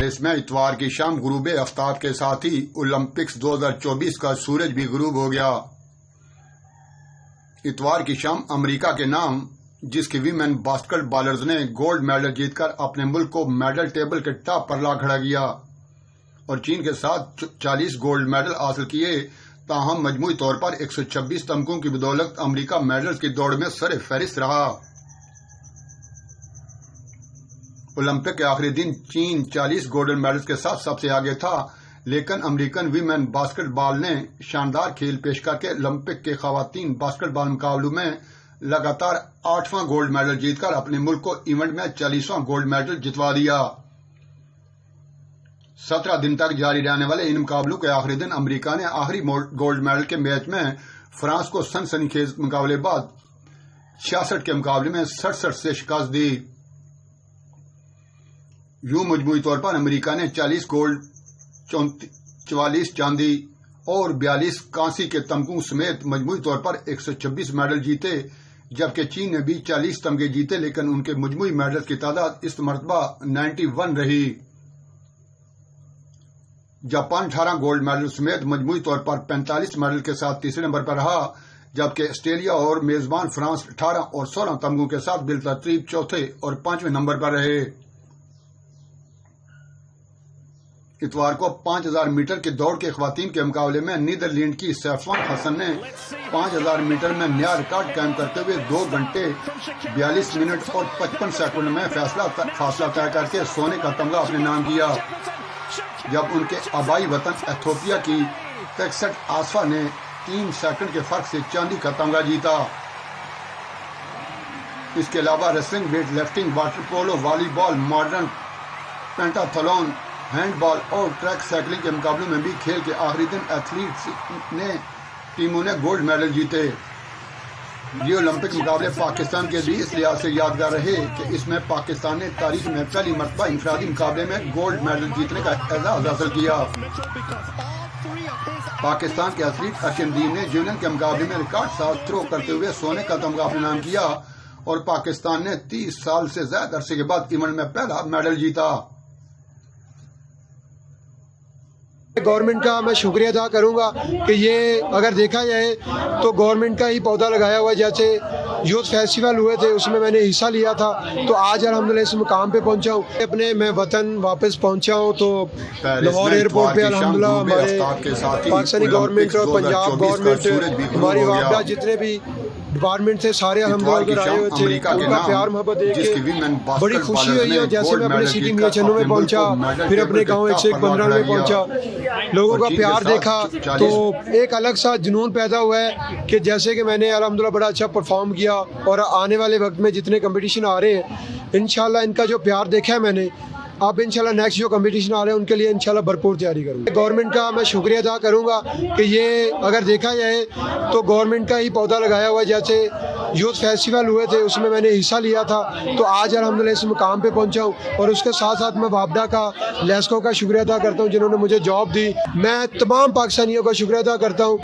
Paris में इतवार की शाम गुरूब आफ्ताब के साथ ही ओलंपिक्स 2024 का सूरज भी गुरूब हो गया। इतवार की शाम अमेरिका के नाम जिसके वीमेन बास्केट बॉलर्स ने गोल्ड मेडल जीतकर अपने मुल्क को मेडल टेबल के टॉप पर ला खड़ा किया और चीन के साथ 40 गोल्ड मेडल हासिल किए। ताहम मजमूई तौर पर 126 तमकों की बदौलत अमेरिका मेडल्स की दौड़ में सर फहरिस्त रहा। ओलंपिक के आखिरी दिन चीन 40 गोल्डन मेडल्स के साथ सबसे आगे था, लेकिन अमेरिकन वीमेन बास्केटबॉल ने शानदार खेल पेश करके ओलंपिक के खवातीन बास्केटबॉल मुकाबलों में लगातार 8वां गोल्ड मेडल जीतकर अपने मुल्क को इवेंट में 40वां गोल्ड मेडल जितवा दिया। 17 दिन तक जारी रहने वाले इन मुकाबलों के आखिरी दिन अमेरिका ने आखिरी गोल्ड मेडल के मैच में फ्रांस को सनसनीखेज मुकाबले बाद 66 के मुकाबले में 67 से शिकस्त दी। यूं मजमूई तौर पर अमेरिका ने 40 गोल्ड, 44 चांदी और 42 कांसी के तमगों समेत मजमूई तौर पर 126 मेडल जीते, जबकि चीन ने भी 40 तमगे जीते, लेकिन उनके मजमूई मेडल की तादाद इस मरतबा 91 रही। जापान 18 गोल्ड मेडल समेत मजमूई तौर पर 45 मेडल के साथ तीसरे नंबर पर रहा, जबकि ऑस्ट्रेलिया और मेजबान फ्रांस 18 और 16 तमगों के साथ बिलतरतीब चौथे और 5वें नंबर पर रहे। इतवार को 5000 मीटर की दौड़ के खवातीन के मुकाबले में नीदरलैंड की सैफवान हसन ने 5000 मीटर में नया रिकॉर्ड कायम करते हुए 2 घंटे 42 मिनट और 55 सेकंड में फासला तय करके सोने का तमगा अपने नाम किया, जब उनके आबाई वतन एथोपिया की 63 आसफा ने 3 सेकंड के फर्क से चांदी का तमगा जीता। इसके अलावा wrestling, weight lifting, water polo, volleyball, modern pentathlon, handball और ट्रैक साइकिलिंग के मुकाबलों में भी खेल के आखिरी दिन एथलीट्स टीमों ने गोल्ड मेडल जीते। ये ओलंपिक मुकाबले पाकिस्तान के लिए इस लिहाज से यादगार रहे कि इसमें पाकिस्तान ने तारीख में पहली मरतबा इंफरादी मुकाबले में गोल्ड मेडल जीतने का एजाज हासिल किया। पाकिस्तान के एथलीट अकीमदीन ने जूनियर के मुकाबले में रिकॉर्ड साथ थ्रो करते हुए सोने का तमगा अपने नाम किया और पाकिस्तान ने 30 साल से ज्यादा अरसे के बाद इवेंट में पहला मेडल जीता। गवर्नमेंट का मैं शुक्रिया अदा करूंगा कि ये अगर देखा जाए तो गवर्नमेंट का ही पौधा लगाया हुआ। जैसे यूथ फेस्टिवल हुए थे उसमें मैंने हिस्सा लिया था, तो आज अल्हम्दुलिल्लाह इस मुकाम पे पहुंचा हूँ। अपने मैं वतन वापस पहुंचा हूँ तो लाहौर एयरपोर्ट पे अल्हम्दुलिल्लाह हमारे पाकिस्तानी गवर्नमेंट और पंजाब गवर्नमेंट, हमारी वापडा जितने भी डिपार्टमेंट थे सारे अल्हम्दुलिल्लाह आए हुए थे। उनका प्यार मोहब्बत देख के बड़ी खुशी हुई है। जैसे मैं अपने सिटी मियाचन्नू में पहुंचा, फिर अपने गाँव 115 में पहुंचा, लोगों का प्यार देखा तो एक अलग सा जुनून पैदा हुआ है कि जैसे कि मैंने अल्हम्दुलिल्लाह बड़ा अच्छा परफॉर्म किया और आने वाले वक्त में जितने कंपटीशन आ रहे हैं इंशाल्लाह इनका जो प्यार देखा है मैंने, अब इंशाल्लाह नेक्स्ट जो कंपटीशन आ रहे हैं उनके लिए इंशाल्लाह भरपूर तैयारी करूँगा। गवर्नमेंट का मैं शुक्रिया अदा करूँगा कि ये अगर देखा जाए तो गवर्नमेंट का ही पौधा लगाया हुआ। जैसे यूथ फेस्टिवल हुए थे उसमें मैंने हिस्सा लिया था, तो आज अल्हम्दुलिल्लाह इस मुकाम पे पहुंचा हूँ और उसके साथ साथ मैं वापडा का, लेस्को का शुक्रिया अदा करता हूँ जिन्होंने मुझे जॉब दी। मैं तमाम पाकिस्तानियों का शुक्रिया अदा करता हूँ।